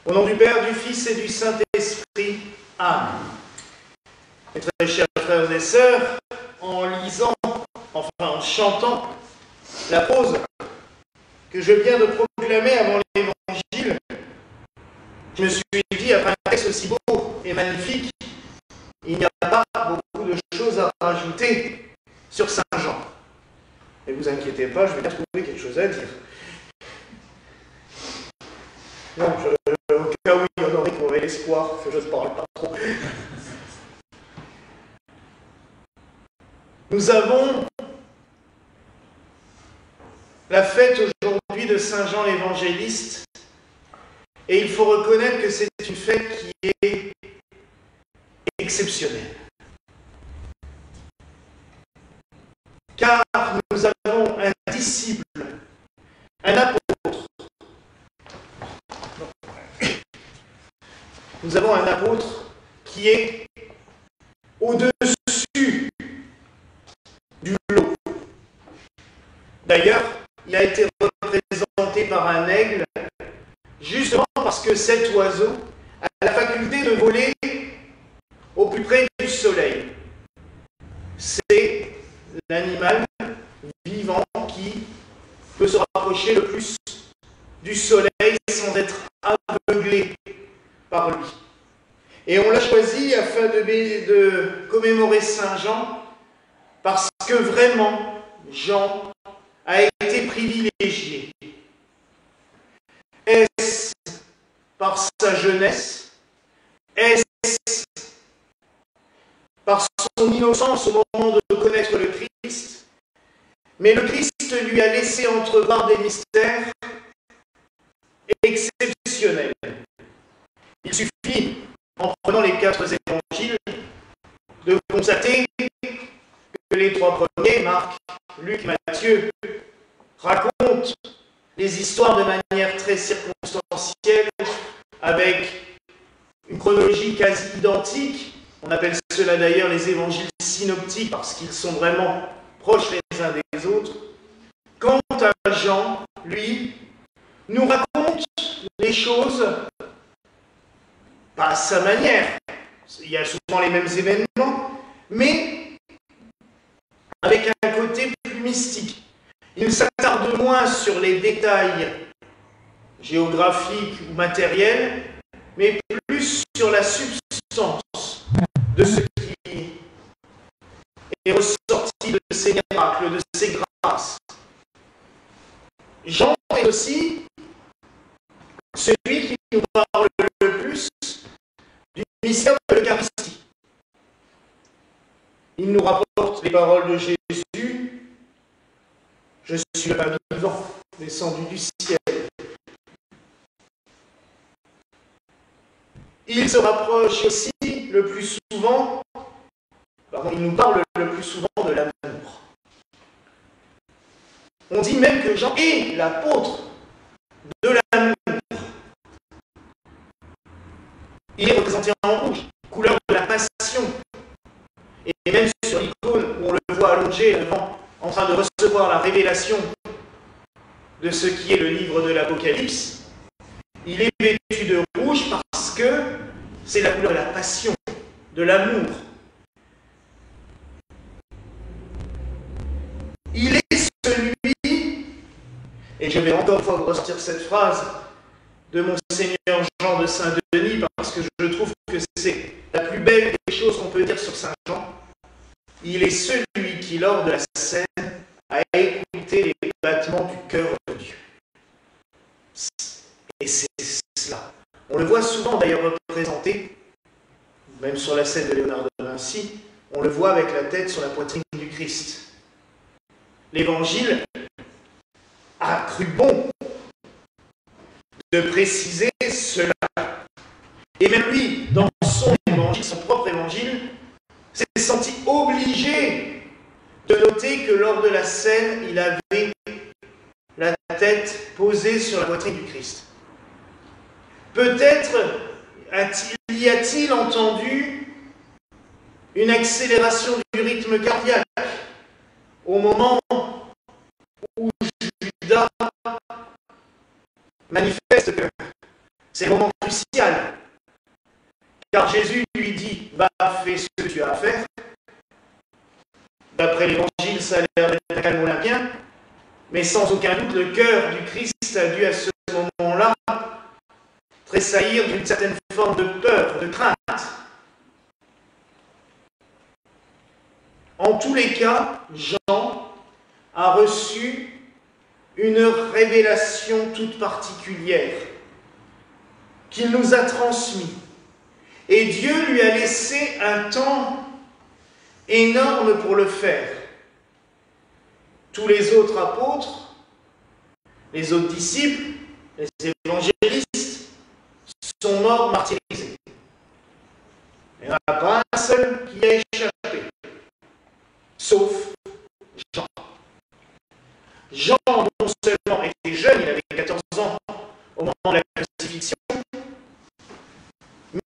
Au nom du Père, du Fils et du Saint-Esprit. Amen. Mes très chers frères et sœurs, en lisant, enfin en chantant la prose que je viens de proclamer avant l'Évangile, je me suis dit, après un texte aussi beau et magnifique, il n'y a pas beaucoup de choses à rajouter sur Saint Jean. Ne vous inquiétez pas, je vais bien trouver quelque chose à dire. Non, au cas où il y en aurait qui auraient l'espoir que je ne parle pas trop. Nous avons la fête aujourd'hui de Saint Jean l'Évangéliste, et il faut reconnaître que c'est une fête qui est exceptionnelle. Car nous avons un disciple, un apôtre. Nous avons un apôtre qui est au-dessus du lot. D'ailleurs, il a été représenté par un aigle, justement parce que cet oiseau a la faculté de voler au plus près du soleil. C'est l'animal vivant qui peut se rapprocher le plus du soleil sans être aveuglé par lui. Et on l'a choisi afin de commémorer Saint Jean, parce que vraiment, Jean a été privilégié. Est-ce par sa jeunesse? Est-ce par son innocence au moment de connaître le Christ? Mais le Christ lui a laissé entrevoir des mystères exceptionnels. Il suffit, en prenant les 4 évangiles, de constater que les 3 premiers, Marc, Luc et Matthieu, racontent les histoires de manière très circonstancielle, avec une chronologie quasi identique. On appelle cela d'ailleurs les évangiles synoptiques, parce qu'ils sont vraiment proches les uns des autres. Quant à Jean, lui, nous raconte les choses pas à sa manière. Il y a souvent les mêmes événements, mais avec un côté plus mystique. Il s'attarde moins sur les détails géographiques ou matériels, mais plus sur la substance de ce qui est ressorti de ces miracles, de ces grâces. Jean est aussi celui qui nous parle le plus du mystère de l'Eucharistie. Il nous rapporte les paroles de Jésus: « Je suis le pain vivant, descendu du ciel. » Il se rapproche aussi le plus souvent, il nous parle le plus souvent de l'amour. On dit même que Jean est l'apôtre de l'amour. Il est représenté en rouge, couleur de la passion. Et même sur l'icône où on le voit allongé devant, en train de recevoir la révélation de ce qui est le livre de l'Apocalypse, il est vêtu de rouge parce que c'est la couleur de la passion, de l'amour. Il est celui, et je vais encore une fois vous ressortir cette phrase de Monseigneur Jean de Saint-Denis, parce que je trouve que c'est la plus belle des choses qu'on peut dire sur Saint Jean. Il est celui qui, lors de la scène, a écouté les battements du cœur de Dieu. Et c'est cela. On le voit souvent d'ailleurs représenté, même sur la scène de Léonard de Vinci, on le voit avec la tête sur la poitrine du Christ. L'Évangile a cru bon de préciser cela. Et même lui, dans son évangile, son propre évangile, s'est senti obligé de noter que lors de la scène, il avait la tête posée sur la poitrine du Christ. Peut-être y a-t-il entendu une accélération du rythme cardiaque au moment où Judas manifeste que C'est le moment crucial. Car Jésus lui dit, va, fais ce que tu as à faire. D'après l'Évangile, ça a l'air d'être un calme olympien, mais sans aucun doute, le cœur du Christ a dû à ce moment-là tressaillir d'une certaine forme de peur, de crainte. En tous les cas, Jean a reçu une révélation toute particulière qu'il nous a transmise. Et Dieu lui a laissé un temps énorme pour le faire. Tous les autres apôtres, les autres disciples, les évangélistes, sont morts martyrisés. Il n'y en a pas un seul qui a échappé, sauf Jean. Jean, non seulement était jeune, il avait 14 ans au moment de la crucifixion,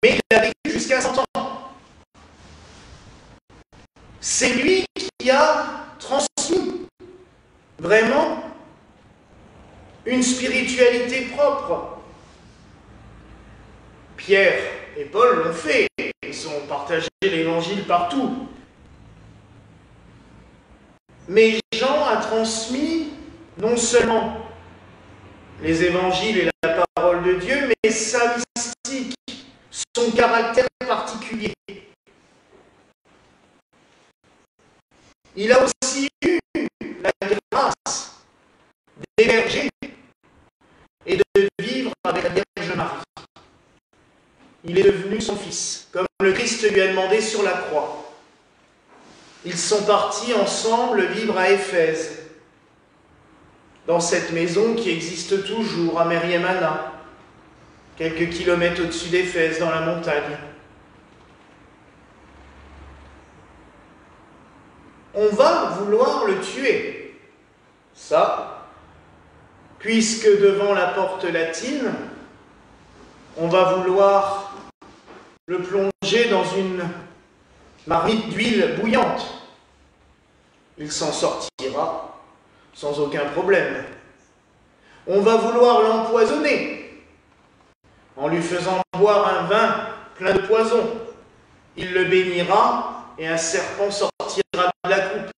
mais il a vécu jusqu'à 100 ans. C'est lui qui a transmis vraiment une spiritualité propre. Pierre et Paul l'ont fait, ils ont partagé l'évangile partout. Mais Jean a transmis non seulement les évangiles et la parole de Dieu, mais sa mystique, son caractère particulier. Il a aussi eu la grâce d'émerger et de vivre avec la Vierge Marie. Il est devenu son fils, comme le Christ lui a demandé sur la croix. Ils sont partis ensemble vivre à Éphèse, dans cette maison qui existe toujours à Mériémana, quelques kilomètres au-dessus d'Éphèse, dans la montagne. On va vouloir le tuer, ça, puisque devant la porte latine, on va vouloir le plonger dans une marmite d'huile bouillante. Il s'en sortira sans aucun problème. On va vouloir l'empoisonner en lui faisant boire un vin plein de poison. Il le bénira et un serpent sortira de la coupe.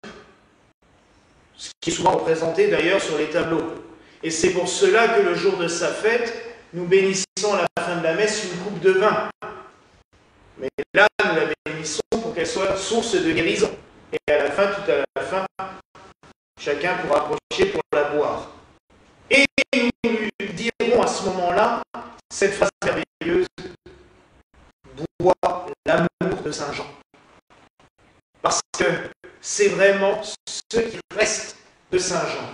Ce qui est souvent représenté d'ailleurs sur les tableaux. Et c'est pour cela que le jour de sa fête, nous bénissons à la fin de la messe une coupe de vin. Mais là, nous la bénissons pour qu'elle soit source de guérison. Et à la fin, tout à la fin, chacun pourra approcher pour la boire. Et nous lui dirons à ce moment-là cette phrase merveilleuse, bois l'amour de Saint Jean. Parce que c'est vraiment ce qui reste de Saint Jean.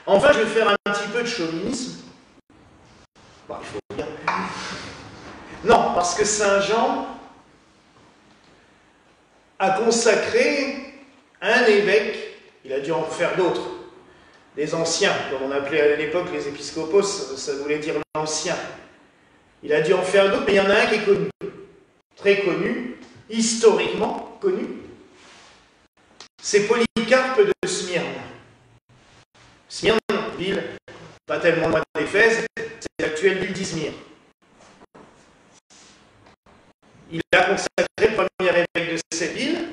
Enfin, je vais faire un petit peu de chauvinisme. Bon, il faut dire. Non, parce que Saint Jean a consacré un évêque, il a dû en faire d'autres, des anciens, comme on appelait à l'époque les épiscopos, ça voulait dire l'ancien. Il a dû en faire d'autres, mais il y en a un qui est connu, très connu, historiquement connu. C'est Polycarpe de Smyrne. Smyrne, ville pas tellement loin d'Éphèse, c'est l'actuelle ville d'Izmir. Il a consacré le premier évêque de cette ville,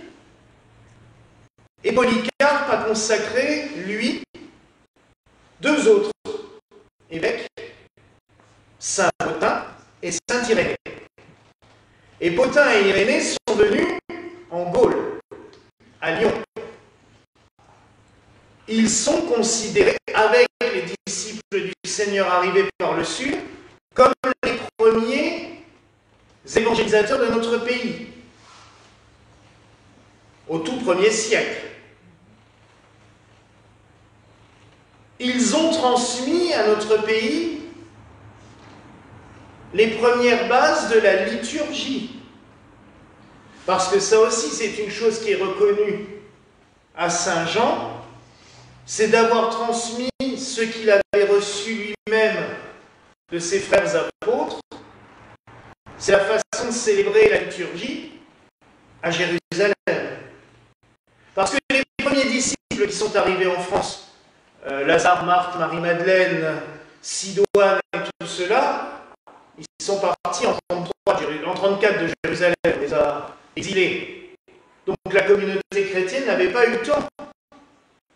et Polycarpe a consacré, lui, deux autres évêques, Saint Pothin et Saint Irénée. Et Pothin et Irénée sont venus en Gaule, à Lyon. Ils sont considérés, avec les disciples du Seigneur arrivés par le Sud, comme les premiers évangélisateurs de notre pays, au tout premier siècle. Ils ont transmis à notre pays les premières bases de la liturgie. Parce que ça aussi, c'est une chose qui est reconnue à Saint Jean, c'est d'avoir transmis ce qu'il avait reçu lui-même de ses frères apôtres. C'est la façon de célébrer la liturgie à Jérusalem. Parce que les premiers disciples qui sont arrivés en France, Lazare, Marthe, Marie-Madeleine, Sidoine, tout cela, ils sont partis en 34 de Jérusalem, on les a exilés. Donc la communauté chrétienne n'avait pas eu le temps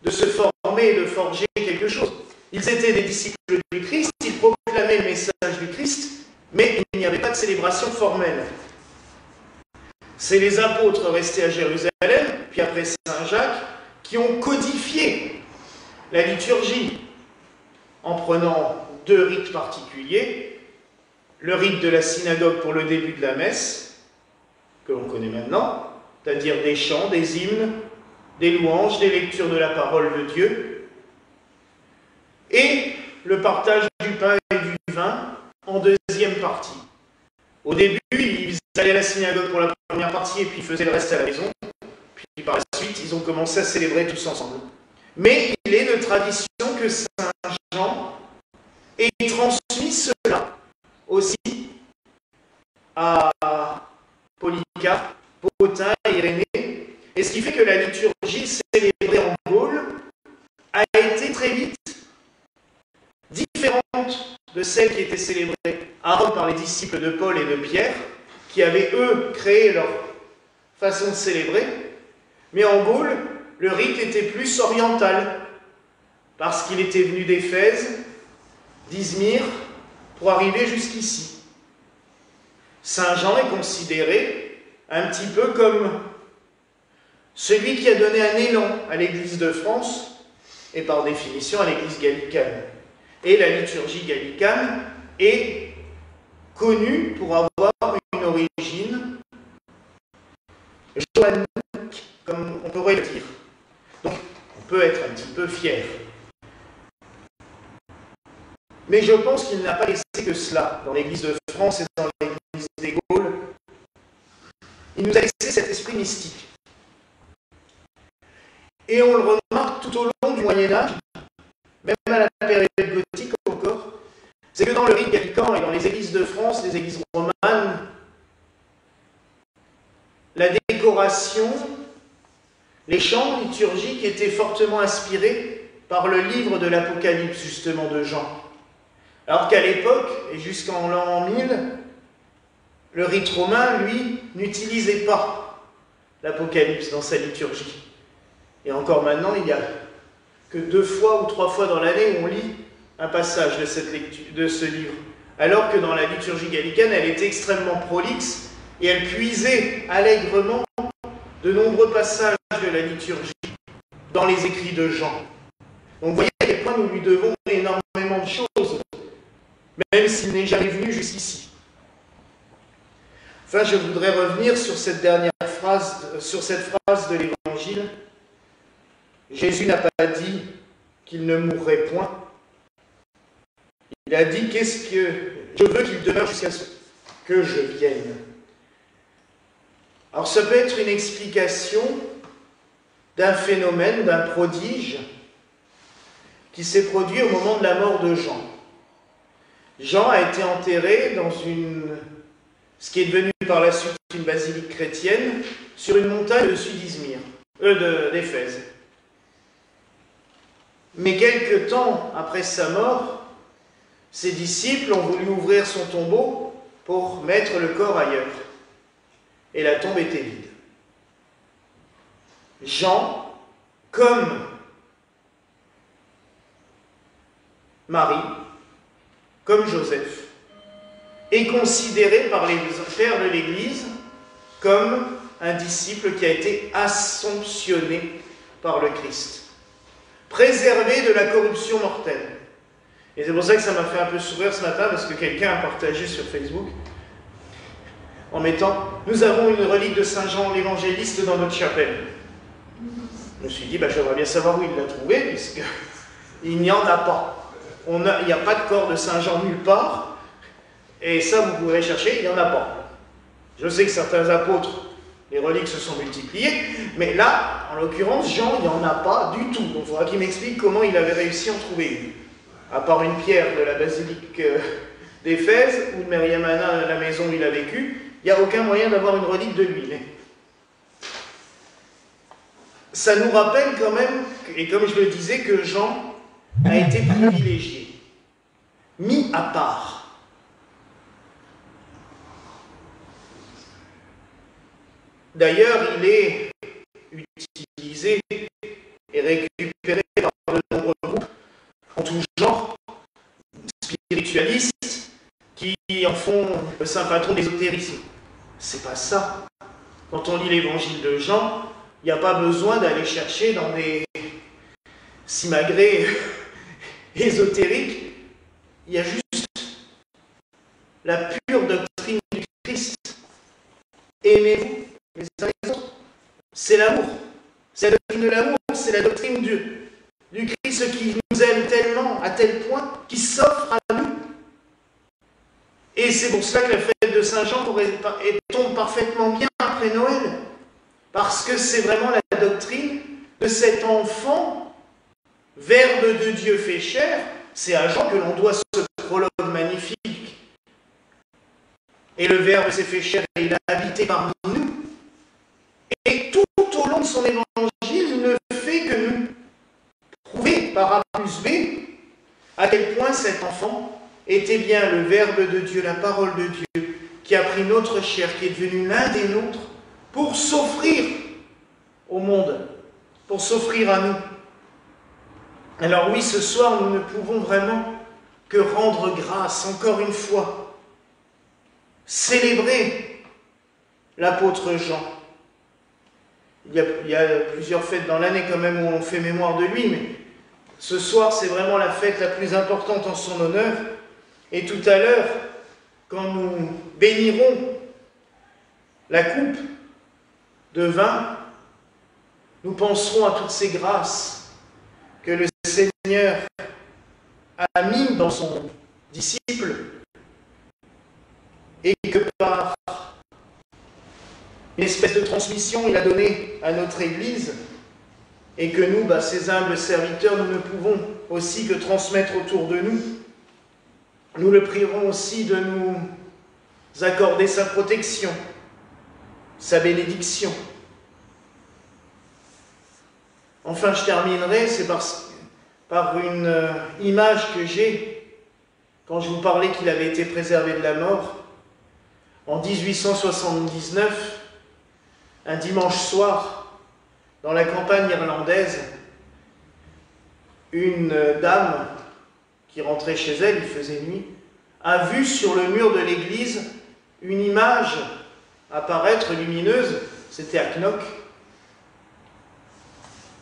de se former et de forger quelque chose. Ils étaient des disciples du Christ, ils proclamaient le message du Christ, mais il n'y avait pas de célébration formelle. C'est les apôtres restés à Jérusalem, puis après Saint Jacques, qui ont codifié la liturgie en prenant 2 rites particuliers. Le rite de la synagogue pour le début de la messe, que l'on connaît maintenant, c'est-à-dire des chants, des hymnes, des louanges, des lectures de la parole de Dieu, et le partage du pain et du vin en deuxième partie. Au début, ils allaient à la synagogue pour la première partie et puis ils faisaient le reste à la maison. Puis par la suite, ils ont commencé à célébrer tous ensemble. Mais il est de tradition que Saint Jean ait transmis cela aussi à Polycarpe, Pothin et Irénée. Et ce qui fait que la liturgie célébrée en Gaule a été très vite différente de celle qui était célébrée à Rome par les disciples de Paul et de Pierre, qui avaient, eux, créé leur façon de célébrer. Mais en Gaule, le rite était plus oriental, parce qu'il était venu d'Éphèse, d'Izmir, pour arriver jusqu'ici. Saint Jean est considéré un petit peu comme celui qui a donné un élan à l'Église de France, et par définition à l'Église gallicane. Et la liturgie gallicane est connue pour avoir une origine johannique, comme on pourrait le dire. Donc, on peut être un petit peu fier. Mais je pense qu'il n'a pas laissé que cela dans l'Église de France et dans l'Église des Gaules. Il nous a laissé cet esprit mystique. Et on le remarque tout au long du Moyen-Âge, même à la période gothique encore, c'est que dans le rite gallican et dans les églises de France, les églises romanes, la décoration, les chants liturgiques étaient fortement inspirés par le livre de l'Apocalypse, justement, de Jean. Alors qu'à l'époque, et jusqu'en l'an 1000, le rite romain, lui, n'utilisait pas l'Apocalypse dans sa liturgie. Et encore maintenant, il n'y a que 2 fois ou 3 fois dans l'année où on lit un passage de ce livre. Alors que dans la liturgie gallicane, elle était extrêmement prolixe et elle puisait allègrement de nombreux passages de la liturgie dans les écrits de Jean. Donc vous voyez à quel point nous lui devons énormément de choses, même s'il n'est jamais venu jusqu'ici. Enfin, je voudrais revenir sur cette dernière phrase, sur cette phrase de l'Évangile. Jésus n'a pas dit qu'il ne mourrait point. Il a dit, qu'est-ce que je veux qu'il demeure jusqu'à ce que je vienne. Alors ça peut être une explication d'un phénomène, d'un prodige qui s'est produit au moment de la mort de Jean. Jean a été enterré dans ce qui est devenu par la suite une basilique chrétienne, sur une montagne au-dessus d'Éphèse. Mais quelque temps après sa mort, ses disciples ont voulu ouvrir son tombeau pour mettre le corps ailleurs. Et la tombe était vide. Jean, comme Marie, comme Joseph, est considéré par les pères de l'Église comme un disciple qui a été assomptionné par le Christ, préservé de la corruption mortelle. Et c'est pour ça que ça m'a fait un peu sourire ce matin, parce que quelqu'un a partagé sur Facebook, en mettant « Nous avons une relique de Saint Jean l'évangéliste dans notre chapelle ». Je me suis dit, j'aimerais bien savoir où il l'a trouvé, puisqu'il n'y en a pas. Il n'y a pas de corps de Saint Jean nulle part, et ça vous pourrez chercher, il n'y en a pas. Je sais que certains apôtres, les reliques se sont multipliées, mais là, en l'occurrence, Jean, il n'y en a pas du tout. Donc il faudra qu'il m'explique comment il avait réussi à en trouver une. À part une pierre de la basilique d'Éphèse, ou de Mariamana, la maison où il a vécu, il n'y a aucun moyen d'avoir une relique de lui. Mais ça nous rappelle quand même, et comme je le disais, que Jean a été privilégié, mis à part. D'ailleurs, il est utilisé et récupéré par de nombreux groupes en tout genre, spiritualistes, qui en font le saint patron de l'ésotérisme. C'est pas ça. Quand on lit l'évangile de Jean, il n'y a pas besoin d'aller chercher dans des simagrées ésotériques. Il y a juste la pure doctrine du Christ. Aimez-vous les uns les autres. C'est l'amour. C'est la doctrine de l'amour, c'est la doctrine du Christ qui nous aime tellement, à tel point, qu'il s'offre à nous. Et c'est pour cela que la fête de Saint-Jean tombe parfaitement bien après Noël. Parce que c'est vraiment la doctrine de cet enfant, Verbe de Dieu fait chair. C'est à Jean que l'on doit ce prologue magnifique. Et le Verbe s'est fait chair et il a habité parmi nous. Et tout au long de son évangile, il ne fait que nous prouver par A plus B à quel point cet enfant était bien le Verbe de Dieu, la parole de Dieu, qui a pris notre chair, qui est devenu l'un des nôtres, pour s'offrir au monde, pour s'offrir à nous. Alors oui, ce soir, nous ne pouvons vraiment que rendre grâce, encore une fois, célébrer l'apôtre Jean. Il y a plusieurs fêtes dans l'année quand même où on fait mémoire de lui, mais ce soir, c'est vraiment la fête la plus importante en son honneur. Et tout à l'heure, quand nous bénirons la coupe de vin, nous penserons à toutes ces grâces que le Seigneur a mis dans son disciple et que par une espèce de transmission il a donné à notre Église et que nous, ces humbles serviteurs, nous ne pouvons aussi que transmettre autour de nous. Nous le prierons aussi de nous accorder sa protection, sa bénédiction. Enfin, je terminerai, c'est par une image que j'ai quand je vous parlais qu'il avait été préservé de la mort. En 1879, un dimanche soir, dans la campagne irlandaise, une dame qui rentrait chez elle, il faisait nuit, a vu sur le mur de l'église une image apparaître lumineuse, c'était à Knock,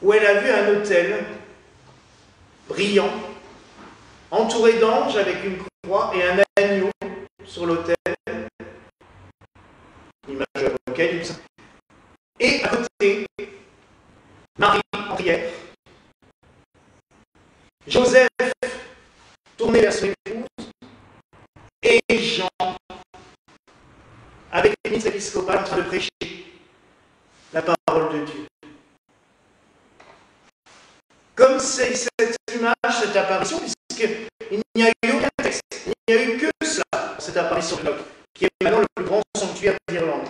où elle a vu un autel brillant, entouré d'anges avec une croix et un agneau sur l'autel, l'image apocalypse, et à côté, Marie en prière, Joseph tourné vers son épouse, et Jean, avec l'église épiscopale, en train de prêcher la parole de Dieu. Comme c'est cette image, cette apparition, puisqu'il n'y a eu aucun texte, il n'y a eu que cela, cette apparition de Knock, qui est maintenant le plus grand sanctuaire d'Irlande.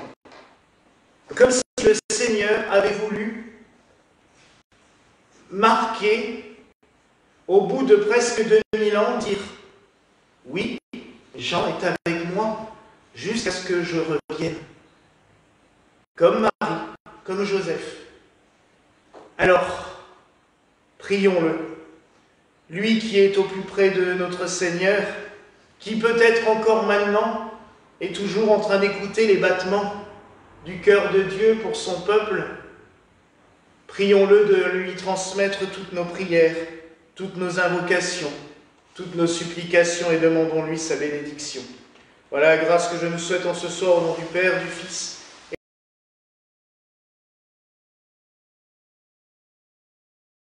Comme si le Seigneur avait voulu marquer, au bout de presque 2000 ans, dire « Oui, Jean est avec moi jusqu'à ce que je revienne. » Comme Marie, comme Joseph. Alors, prions-le. Lui qui est au plus près de notre Seigneur, qui peut-être encore maintenant est toujours en train d'écouter les battements du cœur de Dieu pour son peuple, prions-le de lui transmettre toutes nos prières, toutes nos invocations, toutes nos supplications et demandons-lui sa bénédiction. Voilà la grâce que je nous souhaite en ce soir au nom du Père, du Fils